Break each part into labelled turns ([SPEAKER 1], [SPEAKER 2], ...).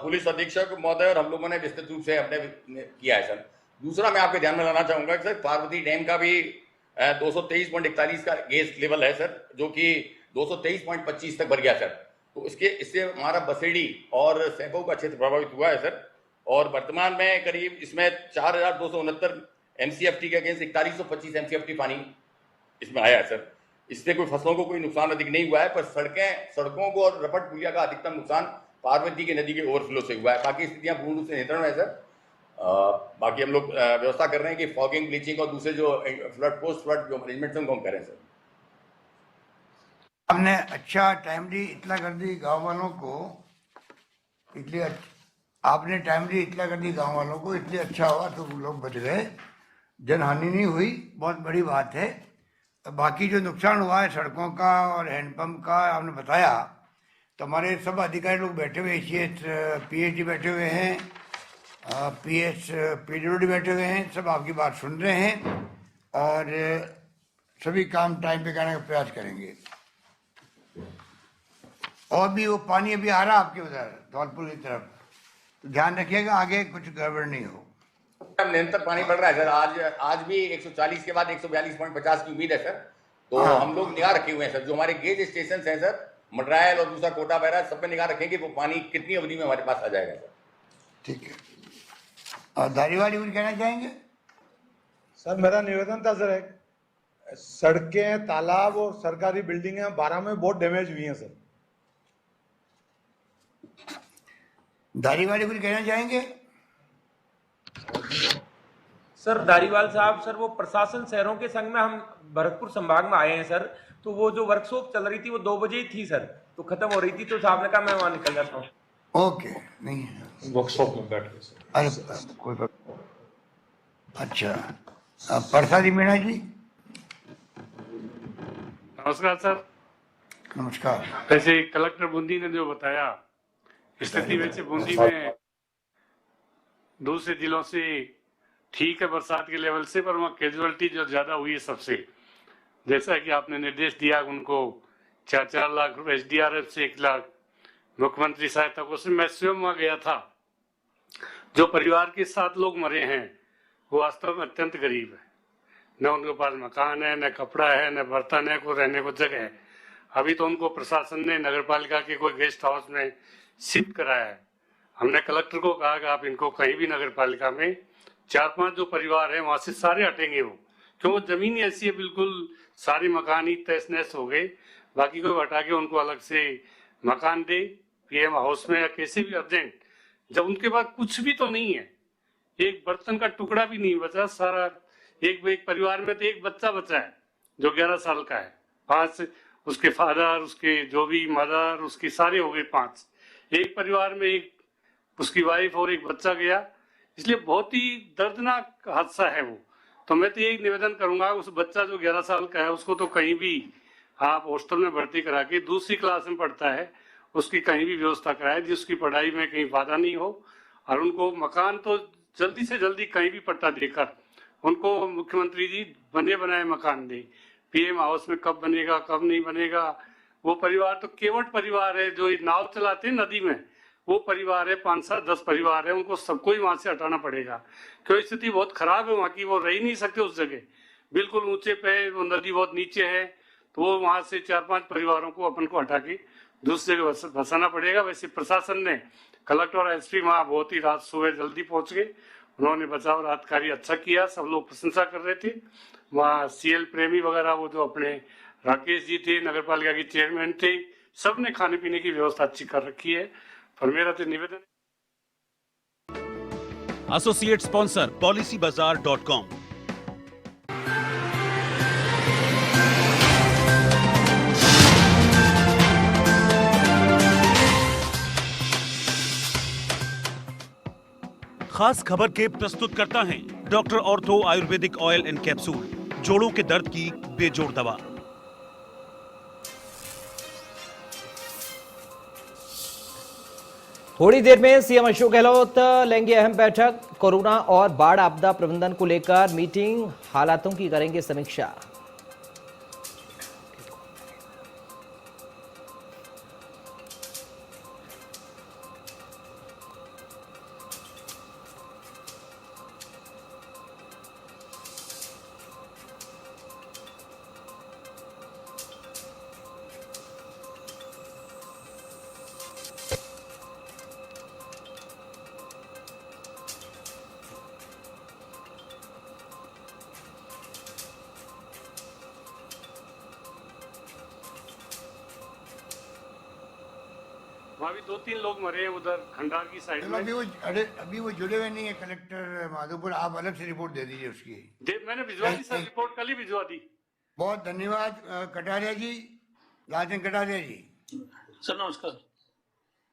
[SPEAKER 1] Police अधीक्षक महोदय और हम लोगों ने विस्तृत रूप से हमने किया है सर। दूसरा मैं आपके ध्यान में लाना चाहूंगा कि सर पार्वती डैम का भी 223.41 का गेज लेवल है सर, जो कि 223.25 तक भर गया सर। तो इससे हमारा बसेड़ी और सैंपो का क्षेत्र प्रभावित हुआ है सर। और वर्तमान में करीब इसमें 4,269 MCFT के अगेंस्ट 4125 MCFT पानी इसमें आया है सर। इससे कोई फसलों को कोई नुकसान अधिक नहीं हुआ है, पर सड़कों को और रपट पुलिया का अधिकतम नुकसान पार्वती की नदी के ओवरफ्लो से हुआ है। बाकी स्थितियां पूर्ण रूप से नियंत्रण में है सर। बाकी हम लोग व्यवस्था कर रहे हैं कि फॉगिंग, ब्लीचिंग और दूसरे जो फ्लड पोस्ट फ्लड जो मैनेजमेंट है उनको हम करें सर।
[SPEAKER 2] हमने अच्छा टाइमली इतना कर दी गांव वालों को, इसलिए आपने टाइमली इतना कर दी गांव वालों को, इसलिए अच्छा हुआ तो लोग बच गए, जनहानि नहीं हुई, बहुत बड़ी बात है। बाकी जो नुकसान हुआ है सड़कों का और हैंडपम्प का आपने बताया, तो हमारे सब अधिकारी लोग बैठे हुए, CS PhD बैठे हुए हैं, PS PWD बैठे हुए हैं, सब आपकी बात सुन रहे हैं और सभी काम टाइम पे करने का प्रयास करेंगे। और भी वो पानी अभी आ रहा आपके उधर धौलपुर की तरफ, तो ध्यान रखिएगा आगे कुछ गड़बड़ नहीं हो।
[SPEAKER 1] निरंतर पानी बढ़ रहा है सर। आज भी 140 के बाद 142.50 की उम्मीद है सर। तो
[SPEAKER 2] हाँ।
[SPEAKER 1] हम लोग निगाह रखे हुए हैं सर। जो हमारे गेज स्टेशन हैं सर, मड्रायल और दूसरा कोटा बैरा, सब पे निगाह रखेंगे वो पानी कितनी अवधि में हमारे पास आ जाएगा सर।
[SPEAKER 2] ठीक है। और धारीवाली कुछ कहना चाहेंगे?
[SPEAKER 3] सर मेरा निवेदन था सर, एक सड़कें, तालाब और सरकारी बिल्डिंगें 12 में बहुत डैमेज हुई हैं सर।
[SPEAKER 2] धारीवाली कुछ कहना चाहेंगे?
[SPEAKER 4] सर धारीवाल साहब, सर वो प्रशासन शहरों के संघ में हम भरतपुर संभाग में आए हैं सर, तो वो जो वर्कशॉप चल रही थी वो 2 बजे ही थी सर, तो खत्म हो रही थी, तो साहब ने कहा मैं वहां निकल जाता हूँ।
[SPEAKER 2] ओके, नहीं है
[SPEAKER 3] वर्कशॉप में बैठ गए सर।
[SPEAKER 2] अरे कोई बात। अच्छा, प्रसादी मीणा जी।
[SPEAKER 5] नमस्कार सर।
[SPEAKER 2] नमस्कार।
[SPEAKER 5] वैसे कलेक्टर बूंदी ने जो बताया स्थिति, वैसे बूंदी में दूसरे जिलों से ठीक है बरसात के लेवल से, पर वहाँ कैजुअलिटी जो ज्यादा हुई है सबसे, जैसा कि आपने निर्देश दिया उनको 4 लाख रुपए SDRF से 1 लाख मुख्यमंत्री सहायता कोष से। मैं स्वयं वहाँ गया था। जो परिवार के 7 लोग मरे हैं वो वास्तव में अत्यंत गरीब है, न उनके पास मकान है, न कपड़ा है, न बर्तन है, कोई रहने को जगह है। अभी तो उनको प्रशासन ने नगर पालिका के कोई गेस्ट हाउस में शिफ्ट कराया है। हमने कलेक्टर को कहा कि आप इनको कहीं भी नगर पालिका में 4-5 जो परिवार है वहां से सारे हटेंगे वो, क्यों वो जमीन ही ऐसी है बिल्कुल सारे मकान ही तहस नहस हो गए। बाकी को हटा के उनको अलग से मकान दे, PM हाउस में या कैसे भी अर्जेंट, जब उनके पास कुछ भी तो नहीं है, एक बर्तन का टुकड़ा भी नहीं बचा। सारा एक परिवार में तो एक बच्चा बचा है जो 11 साल का है, 5 उसके फादर, उसके जो भी मदर, उसकी सारे हो गए 5। एक परिवार में एक उसकी वाइफ और एक बच्चा गया, इसलिए बहुत ही दर्दनाक हादसा है वो। तो मैं तो यही निवेदन करूंगा, उस बच्चा जो 11 साल का है उसको तो कहीं भी आप हॉस्टल में भर्ती करा के, दूसरी क्लास में पढ़ता है, उसकी कहीं भी व्यवस्था कराए जिसकी पढ़ाई में कहीं बाधा नहीं हो। और उनको मकान तो जल्दी से जल्दी कहीं भी पट्टा देकर उनको मुख्यमंत्री जी बने बनाए मकान दे। PM हाउस में कब बनेगा कब नहीं बनेगा, वो परिवार तो केवट परिवार है जो नाव चलाते हैं नदी में, वो परिवार है 5-7-10 परिवार है, उनको सबको ही वहां से हटाना पड़ेगा क्योंकि स्थिति बहुत खराब है वहां की। वो रह ही नहीं सकते उस जगह, बिल्कुल ऊंचे पे, वो नदी बहुत नीचे है, तो वो वहां से 4-5 परिवारों को अपन को हटा के दूसरी जगह बसाना पड़ेगा। वैसे प्रशासन ने, कलेक्टर और SP वहां बहुत ही रात सुबह जल्दी पहुंच गए, उन्होंने बचाव राहत कार्य अच्छा किया, सब लोग प्रशंसा कर रहे थे। वहाँ CL प्रेमी वगैरह, वो जो अपने राकेश जी थे नगर पालिका के चेयरमैन थे, सबने खाने पीने की व्यवस्था अच्छी कर रखी है। पर मेरा तो निवेदन है।
[SPEAKER 6] Associate sponsor policybazaar.com। खास खबर के प्रस्तुतकर्ता हैं doctor ortho Ayurvedic oil and capsule, जोड़ों के दर्द की बेजोड़ दवा।
[SPEAKER 7] थोड़ी देर में CM अशोक गहलोत लेंगे अहम बैठक, कोरोना और बाढ़ आपदा प्रबंधन को लेकर मीटिंग, हालातों की करेंगे समीक्षा।
[SPEAKER 5] वहाँ भी 2-3 लोग मरे हैं उधर खंडार की साइड
[SPEAKER 2] चलो
[SPEAKER 5] में।
[SPEAKER 2] अभी वो जुड़े हुए नहीं है कलेक्टर माधोपुर, आप अलग से रिपोर्ट दे दीजिए उसकी।
[SPEAKER 5] मैंने भिजवा दी सर, रिपोर्ट कल ही भिजवा दी।
[SPEAKER 2] बहुत धन्यवाद कटारिया जी, लालचंद कटारिया जी।
[SPEAKER 8] सर नमस्कार।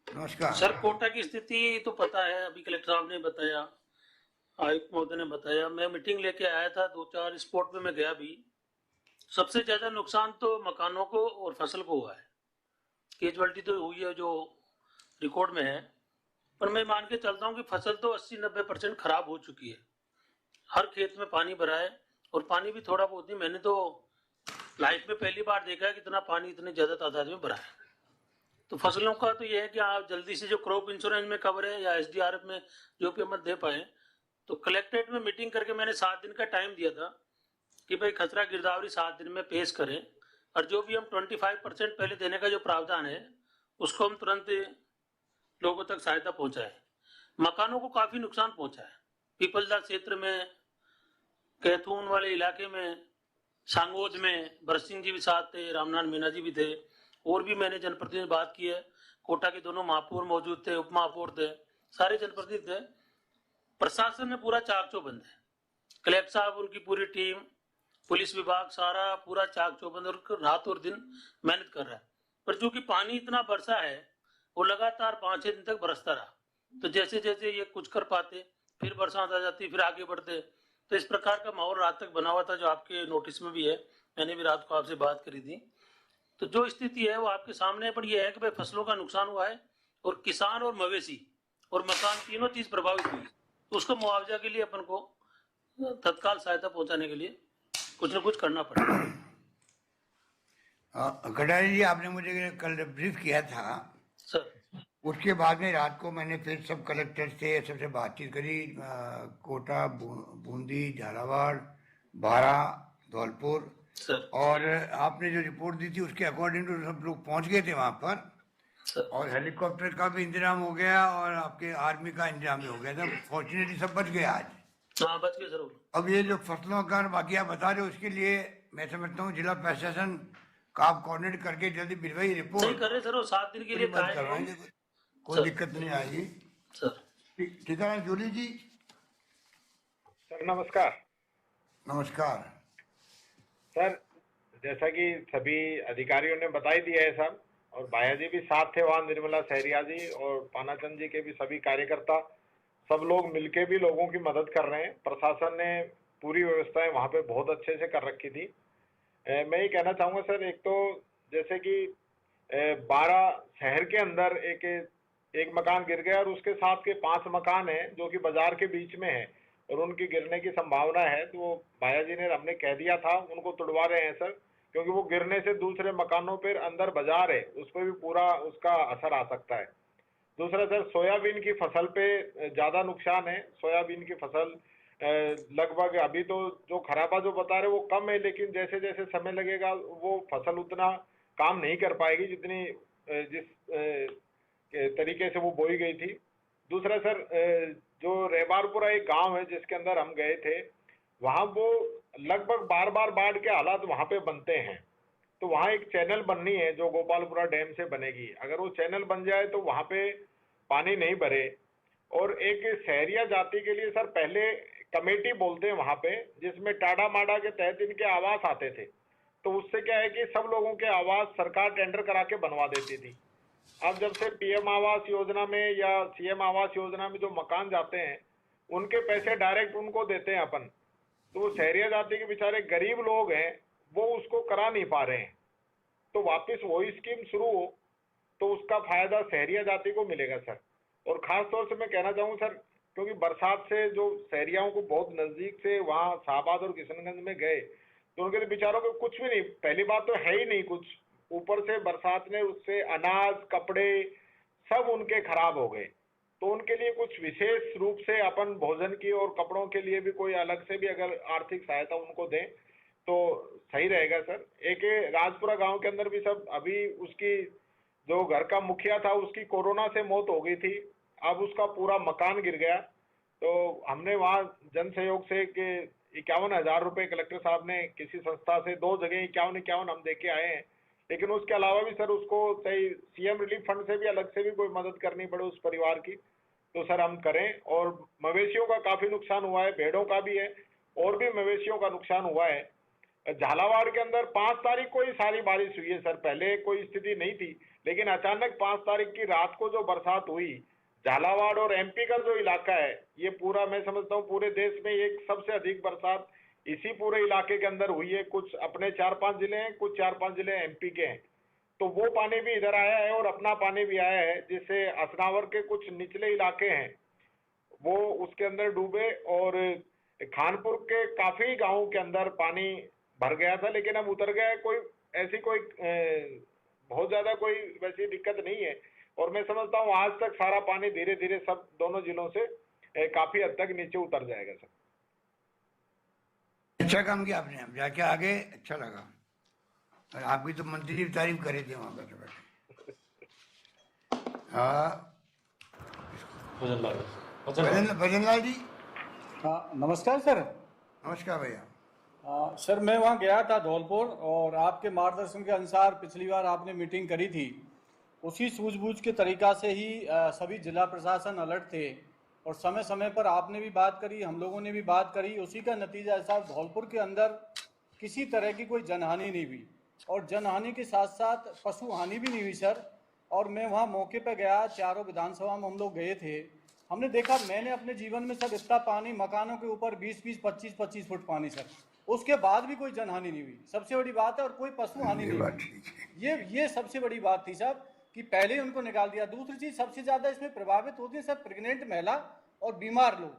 [SPEAKER 2] नमस्कार
[SPEAKER 8] सर कोटा की स्थिति तो पता है, अभी कलेक्टर साहब ने बताया, आयुक्त महोदय ने बताया। मैं मीटिंग लेके आया था, 2-4 स्पॉट पे मैं गया भी। सबसे ज्यादा नुकसान तो मकानों को और फसल को हुआ है। कैजुअलिटी तो हुई है जो रिकॉर्ड में है, पर मैं मान के चलता हूँ कि फसल तो 80-90% खराब हो चुकी है। हर खेत में पानी भरा है, और पानी भी थोड़ा बहुत नहीं, मैंने तो लाइफ में पहली बार देखा है कि इतना पानी इतनी ज्यादा तादाद में भरा है। तो फसलों का तो यह है कि आप जल्दी से जो क्रॉप इंश्योरेंस में कवर है या SDRF में जो पेमेंट दे पाए, तो कलेक्ट्रेट में मीटिंग करके मैंने 7 दिन का टाइम दिया था कि भाई खसरा गिरदावरी 7 दिन में पेश करें, और जो भी हम 25% पहले देने का जो प्रावधान है उसको हम तुरंत लोगों तक सहायता पहुंचाएं। मकानों को काफी नुकसान पहुंचा है। पीपलदा क्षेत्र में, कैथून वाले इलाके में, सांगोद में बरसिंह जी भी साथ थे, रामनाथ मीना जी भी थे, और भी मैंने जनप्रतिनिधि बात की है। कोटा के दोनों महापौर मौजूद थे, उप महापौर थे, सारे जनप्रतिनिधि थे। प्रशासन में पूरा चाक चौबंद है। कलेक्टर साहब, उनकी पूरी टीम, पुलिस विभाग, सारा पूरा चाक चौबंद और रात और दिन मेहनत कर रहा है। पर चूंकि पानी इतना बरसा है, वो लगातार 5-6 दिन तक बरसता रहा, तो जैसे जैसे ये कुछ कर पाते, फिर बरसात आ जाती, फिर आगे बढ़ते, तो इस प्रकार का माहौल रात तक बना हुआ था, जो आपके नोटिस में भी है। मैंने भी रात को आपसे बात करी थी। तो जो स्थिति है वो आपके सामने है, पर यह है कि भाई फसलों का नुकसान हुआ है, और किसान और मवेशी और मकान तीनों चीज प्रभावित हुई। तो उसको मुआवजा के लिए अपन को तत्काल सहायता पहुंचाने के लिए कुछ न कुछ करना पड़ेगा।
[SPEAKER 2] कटारिया जी, आपने मुझे कल ब्रीफ किया था
[SPEAKER 8] सर,
[SPEAKER 2] उसके बाद में रात को मैंने फिर सब कलेक्टर से सबसे बातचीत करी। कोटा, बूंदी, झालावाड़, बारा, धौलपुर,
[SPEAKER 8] सर,
[SPEAKER 2] और आपने जो रिपोर्ट दी थी उसके अकॉर्डिंग टू सब लोग पहुंच गए थे वहां पर,
[SPEAKER 8] सर,
[SPEAKER 2] और हेलीकॉप्टर का भी इंतजाम हो गया और आपके आर्मी का इंतजाम भी हो गया था। फॉर्चुनेटली सब बच गए आज।
[SPEAKER 8] हाँ बच गए सर।
[SPEAKER 2] अब ये जो फसलों का बाकी आप बता रहे हो, उसके लिए मैं समझता हूँ जिला प्रशासन का आप कोऑर्डिनेट करके जल्दी भिजवाइए
[SPEAKER 8] सही
[SPEAKER 2] रिपोर्ट।
[SPEAKER 8] कर रहे सर, वो 7 दिन के लिए
[SPEAKER 2] बात
[SPEAKER 8] टाइम
[SPEAKER 2] करवाएंगे, कोई
[SPEAKER 8] सर।
[SPEAKER 2] दिक्कत नहीं आएगी।
[SPEAKER 8] सर
[SPEAKER 2] टीकाराम जूली जी,
[SPEAKER 9] सर नमस्कार।
[SPEAKER 2] नमस्कार
[SPEAKER 9] सर, जैसा कि सभी अधिकारियों ने बताई दिया है सब, और भाया जी भी साथ थे वहाँ, निर्मला सहरिया जी और पानाचंद जी के भी सभी कार्यकर्ता, सब लोग मिलके भी लोगों की मदद कर रहे हैं। प्रशासन ने पूरी व्यवस्थाएं वहाँ पे बहुत अच्छे से कर रखी थी। मैं ये कहना चाहूँगा सर, एक तो जैसे कि 12 शहर के अंदर एक मकान गिर गया, और उसके साथ के 5 मकान हैं जो कि बाजार के बीच में है और उनकी गिरने की संभावना है। तो वो भाया जी ने हमने कह दिया था, उनको तुड़वा रहे हैं सर, क्योंकि वो गिरने से दूसरे मकानों पर अंदर बाजार है उस पर भी पूरा उसका असर आ सकता है। दूसरा सर, सोयाबीन की फसल पे ज़्यादा नुकसान है। सोयाबीन की फसल लगभग अभी तो जो खराबा जो बता रहे वो कम है, लेकिन जैसे जैसे समय लगेगा वो फसल उतना काम नहीं कर पाएगी जितनी जिस तरीके से वो बोई गई थी। दूसरा सर, जो रेबारपुरा एक गांव है जिसके अंदर हम गए थे, वहाँ वो लगभग बार बार बाढ़ के हालात वहाँ पे बनते हैं। तो वहाँ एक चैनल बननी है जो गोपालपुरा डैम से बनेगी। अगर वो चैनल बन जाए तो वहाँ पे पानी नहीं भरे। और एक शहरिया जाति के लिए सर पहले कमेटी बोलते हैं वहाँ पे, जिसमें टाडा माडा के तहत इनके आवास आते थे। तो उससे क्या है कि सब लोगों के आवास सरकार टेंडर करा के बनवा देती थी। अब जब से PM आवास योजना में या CM आवास योजना में जो मकान जाते हैं, उनके पैसे डायरेक्ट उनको देते हैं अपन। तो वो शहरिया जाति के बेचारे गरीब लोग हैं, वो उसको करा नहीं पा रहे हैं। तो वापस वही स्कीम शुरू हो तो उसका फायदा शहरिया जाति को मिलेगा सर। और खास तौर से मैं कहना चाहूँ सर, क्योंकि बरसात से जो शहरियाओं को बहुत नजदीक से वहाँ शाहबाद और किशनगंज में गए, तो उनके लिए बेचारों को कुछ भी नहीं, पहली बात तो है ही नहीं कुछ, ऊपर से बरसात ने उससे अनाज, कपड़े सब उनके खराब हो गए। तो उनके लिए कुछ विशेष रूप से अपन भोजन की और कपड़ों के लिए भी कोई अलग से भी अगर आर्थिक सहायता उनको दें तो सही रहेगा सर। एक राजपुरा गांव के अंदर भी सब, अभी उसकी जो घर का मुखिया था उसकी कोरोना से मौत हो गई थी, अब उसका पूरा मकान गिर गया। तो हमने वहाँ जन सहयोग से कि 51,000 रुपये कलेक्टर साहब ने किसी संस्था से 2 जगह 51 हम दे के आए हैं। लेकिन उसके अलावा भी सर उसको सही सीएम रिलीफ फंड से भी अलग से भी कोई मदद करनी पड़े उस परिवार की, तो सर हम करें। और मवेशियों का काफी नुकसान हुआ है, भेड़ों का भी है और भी मवेशियों का नुकसान हुआ है। झालावाड़ के अंदर 5 तारीख को ही सारी बारिश हुई है सर, पहले कोई स्थिति नहीं थी, लेकिन अचानक 5 तारीख की रात को जो बरसात हुई, झालावाड़ और एमपी का जो इलाका है ये पूरा, मैं समझता हूँ पूरे देश में एक सबसे अधिक बरसात इसी पूरे इलाके के अंदर हुई है। कुछ अपने 4-5 जिले हैं, कुछ 4-5 जिले एमपी के हैं, तो वो पानी भी इधर आया है और अपना पानी भी आया है, जिससे असनावर के कुछ निचले इलाके हैं वो उसके अंदर डूबे और खानपुर के काफी गांवों के अंदर पानी भर गया था, लेकिन अब उतर गया है। कोई ऐसी कोई बहुत ज्यादा कोई वैसी दिक्कत नहीं है और मैं समझता हूँ आज तक सारा पानी धीरे धीरे सब दोनों जिलों से काफी हद तक नीचे उतर जाएगा सर।
[SPEAKER 2] अच्छा काम किया आपने, अब जाके आगे अच्छा लगा। और आपकी तो मंत्री भी तारीफ करे थे वहां बैठे बैठे। हाँ भजन लाल जी।
[SPEAKER 10] हाँ नमस्कार सर।
[SPEAKER 2] नमस्कार भैया।
[SPEAKER 10] सर मैं वहाँ गया था धौलपुर और आपके मार्गदर्शन के अनुसार पिछली बार आपने मीटिंग करी थी, उसी सूझबूझ के तरीका से ही सभी जिला प्रशासन अलर्ट थे और समय समय पर आपने भी बात करी, हम लोगों ने भी बात करी। उसी का नतीजा ऐसा धौलपुर के अंदर किसी तरह की कोई जनहानि नहीं हुई और जनहानि के साथ साथ पशु हानि भी नहीं हुई सर। और मैं वहाँ मौके पर गया, चारों विधानसभा में हम लोग गए थे, हमने देखा, मैंने अपने जीवन में सर इतना पानी, मकानों के ऊपर 20-20, 25-25 फुट पानी सर, उसके बाद भी कोई जनहानि नहीं हुई, सबसे बड़ी बात है, और कोई पशु हानि नहीं हुई। ये सबसे बड़ी बात थी साहब कि पहले ही उनको निकाल दिया। दूसरी चीज सबसे ज्यादा इसमें प्रभावित होती है सर प्रेग्नेंट महिला और बीमार लोग,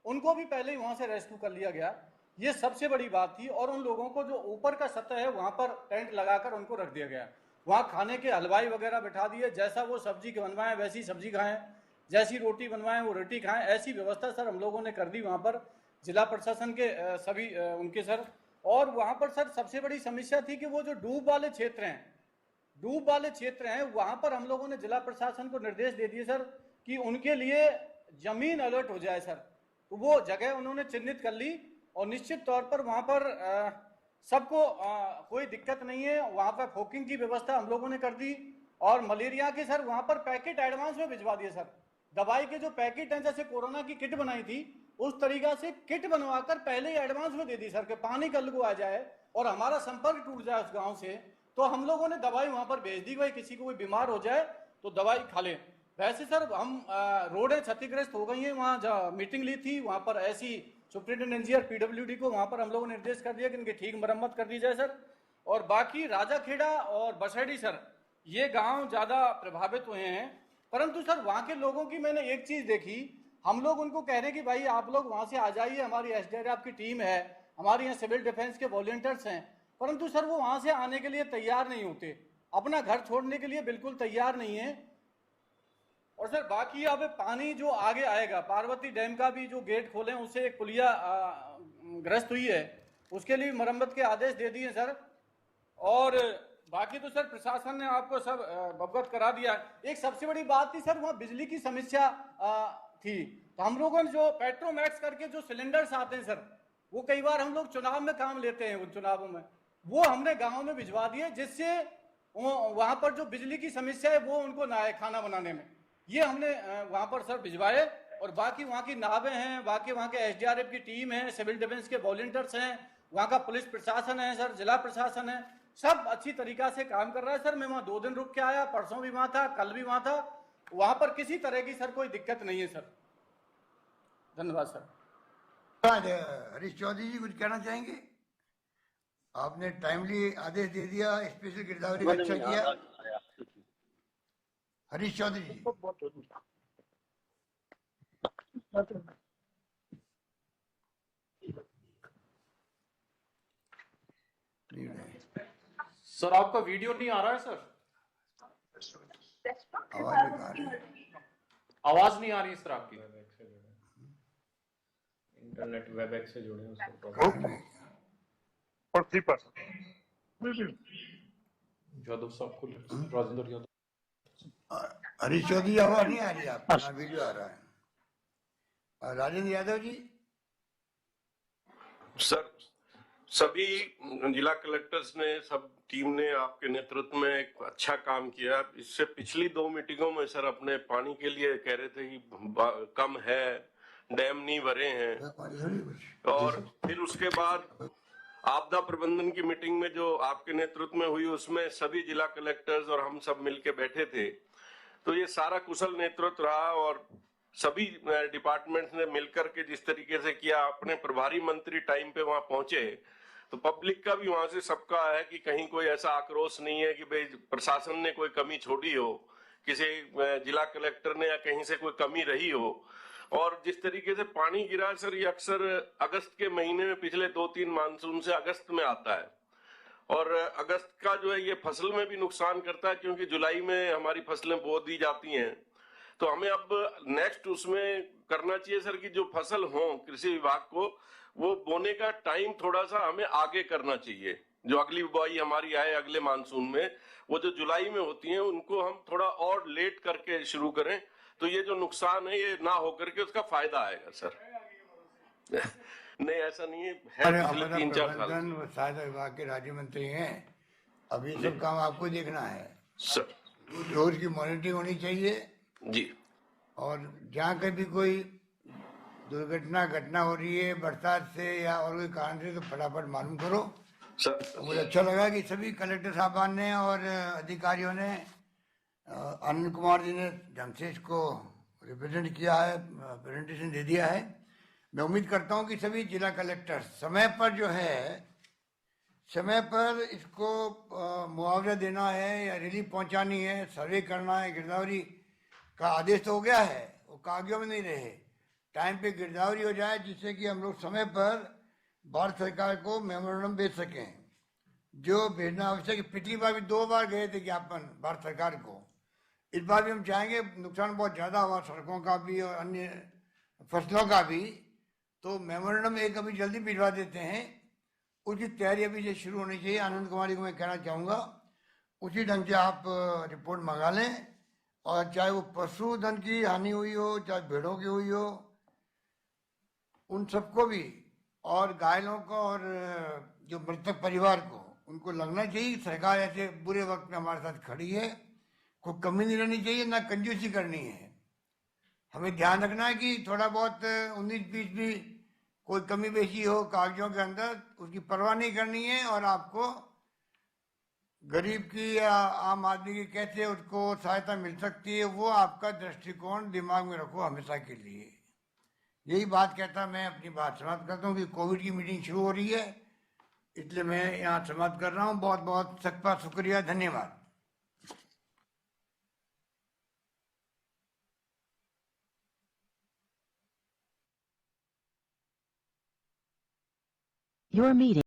[SPEAKER 10] उनको भी पहले ही वहां से रेस्क्यू कर लिया गया, ये सबसे बड़ी बात थी। और उन लोगों को जो ऊपर का सतह है वहां पर टेंट लगाकर उनको रख दिया गया, वहां खाने के हलवाई वगैरह बैठा दिए, जैसा वो सब्जी बनवाएं वैसी सब्जी खाएं, जैसी रोटी बनवाएं वो रोटी खाएं, ऐसी व्यवस्था सर हम लोगों ने कर दी वहां पर, जिला प्रशासन के सभी उनके सर। और वहां पर सर सबसे बड़ी समस्या थी कि वो जो डूब वाले क्षेत्र हैं वहां पर हम लोगों ने जिला प्रशासन को निर्देश दे दिए सर कि उनके लिए जमीन अलर्ट हो जाए सर। तो वो जगह उन्होंने चिन्हित कर ली और निश्चित तौर पर वहां पर सबको कोई दिक्कत नहीं है। वहां पर फोकिंग की व्यवस्था हम लोगों ने कर दी और मलेरिया के सर वहां पर पैकेट एडवांस में भिजवा दिए सर। दवाई के जो पैकेट हैं, जैसे कोरोना की किट बनाई थी उस तरीका से किट बनवाकर पहले ही एडवांस में दे दी सर कि पानी कल को आ जाए और हमारा संपर्क टूट जाए उस गांव से, तो हम लोगों ने दवाई वहां पर भेज दी, भाई किसी को कोई बीमार हो जाए तो दवाई खा ले। वैसे सर हम रोडें क्षतिग्रस्त हो गई हैं, वहां मीटिंग ली थी, वहां पर ऐसी सुप्रिंटेंडेंट इंजीनियर पीडब्ल्यूडी को वहां पर हम लोगों ने निर्देश कर दिया कि इनकी ठीक मरम्मत कर दी जाए सर। और बाकी राजाखेड़ा और बसैडी सर, ये गांव ज्यादा प्रभावित हुए हैं, परंतु सर वहां के लोगों की मैंने एक चीज देखी, हम लोग उनको कह रहे हैं कि भाई आप लोग वहां से आ जाइए, हमारी एसडीआरएफ की टीम है, हमारे यहाँ सिविल डिफेंस के वॉलंटियर्स हैं, परंतु सर वो वहां से आने के लिए तैयार नहीं होते, अपना घर छोड़ने के लिए बिल्कुल तैयार नहीं है। और सर बाकी अब पानी जो आगे आएगा, पार्वती डैम का भी जो गेट खोले उससे एक पुलिया ग्रस्त हुई है, उसके लिए मरम्मत के आदेश दे दिए सर। और बाकी तो सर प्रशासन ने आपको सब अवगत करा दिया। एक सबसे बड़ी बात थी सर वहाँ बिजली की समस्या थी, तो हम लोगों ने जो पेट्रोमैक्स करके जो सिलेंडर्स आते हैं सर, वो कई बार हम लोग चुनाव में काम लेते हैं, उन चुनावों में वो हमने गाँव में भिजवा दिए, जिससे वहां पर जो बिजली की समस्या है वो उनको ना आए खाना बनाने में, ये हमने वहां पर सर भिजवाए। और बाकी वहाँ की नावें हैं, बाकी वहाँ के एसडीआरएफ की टीम है, सिविल डिफेंस के वॉलंटियर्स हैं, वहाँ का पुलिस प्रशासन है सर, जिला प्रशासन है, सब अच्छी तरीका से काम कर रहा है सर। मैं वहाँ 2 दिन रुक के आया, परसों भी वहां था, कल भी वहां था, वहां पर किसी तरह की सर कोई दिक्कत नहीं है सर। धन्यवाद सर।
[SPEAKER 2] हरीश चौधरी जी कुछ कहना चाहेंगे? आपने टाइमली आदेश दे दिया, स्पेशल गिरदावरी का अच्छा किया। हरीश चौधरी जी।
[SPEAKER 11] सर आपका वीडियो नहीं आ रहा है सर, आवाज नहीं आ रही है सर आपकी।
[SPEAKER 4] इंटरनेट वेबएक्स से जुड़े उसको
[SPEAKER 11] यादव साहब को राजेंद्र यादव।
[SPEAKER 2] हरीश चौधरी आवाज नहीं आ रही, आपका वीडियो आ रहा है। राजेंद्र यादव जी।
[SPEAKER 12] सभी जिला कलेक्टर्स ने, सब टीम ने आपके नेतृत्व में एक अच्छा काम किया। इससे पिछली 2 मीटिंगों में सर अपने पानी के लिए कह रहे थे कि कम है, डैम नहीं भरे हैं, और फिर उसके बाद आपदा प्रबंधन की मीटिंग में जो आपके नेतृत्व में हुई उसमें सभी जिला कलेक्टर्स और हम सब मिलके बैठे थे। तो ये सारा कुशल नेतृत्व रहा और सभी डिपार्टमेंट्स ने मिलकर के जिस तरीके से किया, अपने प्रभारी मंत्री टाइम पे वहां पहुंचे, तो पब्लिक का भी वहां से सबका है कि कहीं कोई ऐसा आक्रोश नहीं है कि भाई प्रशासन ने कोई कमी छोड़ी हो, किसी जिला कलेक्टर ने या कहीं से कोई कमी रही हो। और जिस तरीके से पानी गिरा सर, ये अक्सर अगस्त के महीने में पिछले 2-3 मानसून से अगस्त में आता है, और अगस्त का जो है ये फसल में भी नुकसान करता है, क्योंकि जुलाई में हमारी फसलें बो दी जाती हैं। तो हमें अब नेक्स्ट उसमें करना चाहिए सर कि जो फसल हो कृषि विभाग को, वो बोने का टाइम थोड़ा सा हमें आगे करना चाहिए। जो अगली बुआई हमारी आए अगले मानसून में, वो जो जुलाई में होती है उनको हम थोड़ा और लेट करके शुरू करें, तो ये जो नुकसान है ये ना होकर के उसका फायदा आएगा सर। नहीं ऐसा नहीं है, पिछले 3-4 साल
[SPEAKER 2] प्रबंधन सहायता विभाग के राज्य मंत्री हैं, अभी सब काम आपको देखना है
[SPEAKER 12] सर।
[SPEAKER 2] रोज की मॉनिटरिंग होनी चाहिए
[SPEAKER 12] जी,
[SPEAKER 2] और जहाँ कभी कोई दुर्घटना घटना हो रही है बरसात से या और कोई कारण से, तो फटाफट मालूम करो
[SPEAKER 12] सर।
[SPEAKER 2] मुझे अच्छा लगा कि सभी कलेक्टर साहबान ने और अधिकारियों ने, आनंद कुमार जी ने ढंग से इसको रिप्रेजेंट किया है, प्रेजेंटेशन दे दिया है। मैं उम्मीद करता हूँ कि सभी जिला कलेक्टर समय पर जो है, समय पर इसको मुआवजा देना है या रिलीफ पहुंचानी है, सर्वे करना है, गिरदावरी का आदेश तो हो गया है, वो कागजों में नहीं रहे, टाइम पे गिरदावरी हो जाए, जिससे कि हम लोग समय पर भारत सरकार को मेमोरेंडम भेज सकें जो भेजना आवश्यक है। पिछली बार भी 2 बार गए थे ज्ञापन भारत सरकार को, इस बार भी हम चाहेंगे, नुकसान बहुत ज़्यादा हुआ सड़कों का भी और अन्य फसलों का भी, तो मेमोरेंडम एक अभी जल्दी भिजवा देते हैं। उसकी तैयारी अभी से शुरू होनी चाहिए। आनंद कुमारी को मैं कहना चाहूँगा उसी ढंग से आप रिपोर्ट मंगा लें, और चाहे वो पशुधन की हानि हुई हो, चाहे भेड़ों की हुई हो, उन सबको भी, और घायलों को और जो मृतक परिवार को, उनको लगना चाहिए। सरकार ऐसे बुरे वक्त में हमारे साथ खड़ी है, कोई कमी नहीं रहनी चाहिए, ना कंजूसी करनी है। हमें ध्यान रखना है कि थोड़ा बहुत 19-20 भी कोई कमी बेशी हो कागजों के अंदर, उसकी परवाह नहीं करनी है, और आपको गरीब की या आम आदमी की कैसे उसको सहायता मिल सकती है, वो आपका दृष्टिकोण दिमाग में रखो हमेशा के लिए। यही बात कहता मैं अपनी बात समाप्त करता हूँ कि कोविड की मीटिंग शुरू हो रही है, इसलिए मैं यहाँ समाप्त कर रहा हूँ। बहुत बहुत सबका शुक्रिया, धन्यवाद।
[SPEAKER 13] Your meeting